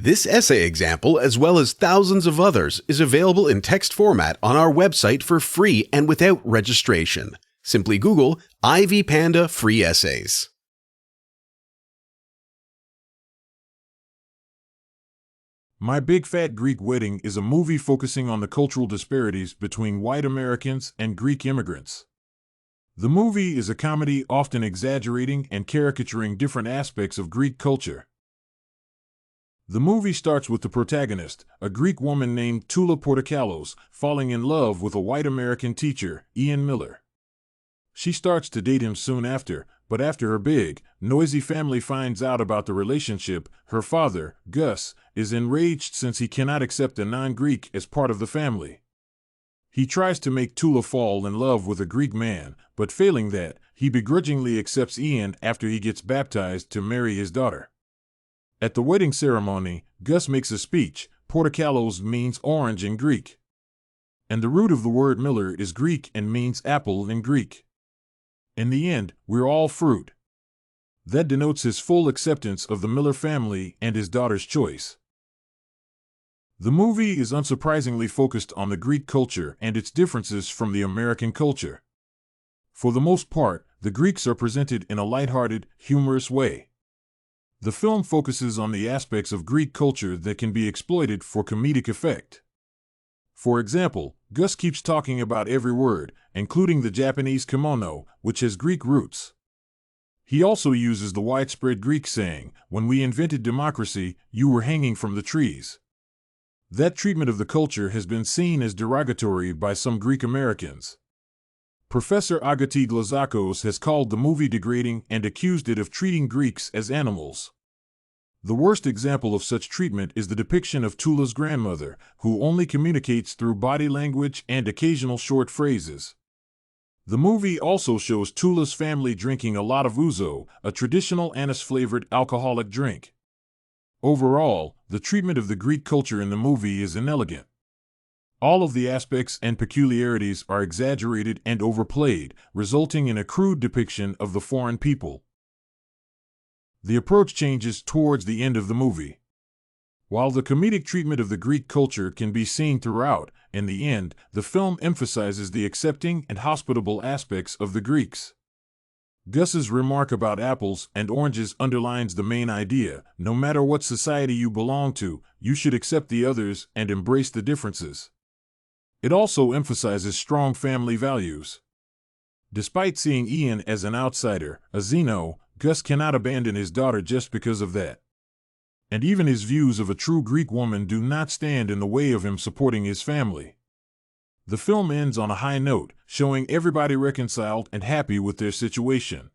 This essay example, as well as thousands of others, is available in text format on our website for free and without registration. Simply Google Ivy Panda Free Essays. My Big Fat Greek Wedding is a movie focusing on the cultural disparities between white Americans and Greek immigrants. The movie is a comedy often exaggerating and caricaturing different aspects of Greek culture. The movie starts with the protagonist, a Greek woman named Tula Portokalos, falling in love with a white American teacher, Ian Miller. She starts to date him soon after, but after her big, noisy family finds out about the relationship, her father, Gus, is enraged since he cannot accept a non-Greek as part of the family. He tries to make Tula fall in love with a Greek man, but failing that, he begrudgingly accepts Ian after he gets baptized to marry his daughter. At the wedding ceremony, Gus makes a speech. Portokalos means orange in Greek. And the root of the word Miller is Greek and means apple in Greek. In the end, we're all fruit. That denotes his full acceptance of the Miller family and his daughter's choice. The movie is unsurprisingly focused on the Greek culture and its differences from the American culture. For the most part, the Greeks are presented in a lighthearted, humorous way. The film focuses on the aspects of Greek culture that can be exploited for comedic effect. For example, Gus keeps talking about every word, including the Japanese kimono, which has Greek roots. He also uses the widespread Greek saying, "When we invented democracy, you were hanging from the trees." That treatment of the culture has been seen as derogatory by some Greek Americans. Professor Agatis Glazakos has called the movie degrading and accused it of treating Greeks as animals. The worst example of such treatment is the depiction of Tula's grandmother, who only communicates through body language and occasional short phrases. The movie also shows Tula's family drinking a lot of ouzo, a traditional anise-flavored alcoholic drink. Overall, the treatment of the Greek culture in the movie is inelegant. All of the aspects and peculiarities are exaggerated and overplayed, resulting in a crude depiction of the foreign people. The approach changes towards the end of the movie. While the comedic treatment of the Greek culture can be seen throughout, in the end, the film emphasizes the accepting and hospitable aspects of the Greeks. Gus's remark about apples and oranges underlines the main idea: no matter what society you belong to, you should accept the others and embrace the differences. It also emphasizes strong family values. Despite seeing Ian as an outsider, a xeno, Gus cannot abandon his daughter just because of that. And even his views of a true Greek woman do not stand in the way of him supporting his family. The film ends on a high note, showing everybody reconciled and happy with their situation.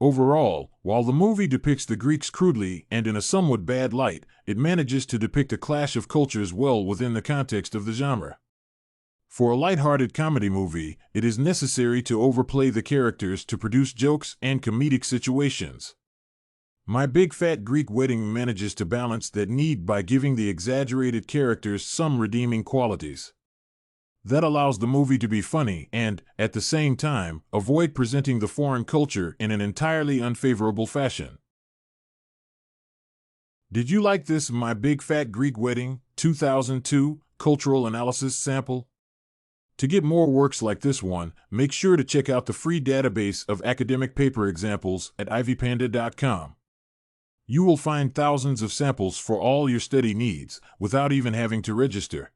Overall, while the movie depicts the Greeks crudely and in a somewhat bad light, it manages to depict a clash of cultures well within the context of the genre. For a lighthearted comedy movie, it is necessary to overplay the characters to produce jokes and comedic situations. My Big Fat Greek Wedding manages to balance that need by giving the exaggerated characters some redeeming qualities. That allows the movie to be funny and, at the same time, avoid presenting the foreign culture in an entirely unfavorable fashion. Did you like this My Big Fat Greek Wedding 2002 cultural analysis sample? To get more works like this one, make sure to check out the free database of academic paper examples at ivypanda.com. You will find thousands of samples for all your study needs, without even having to register.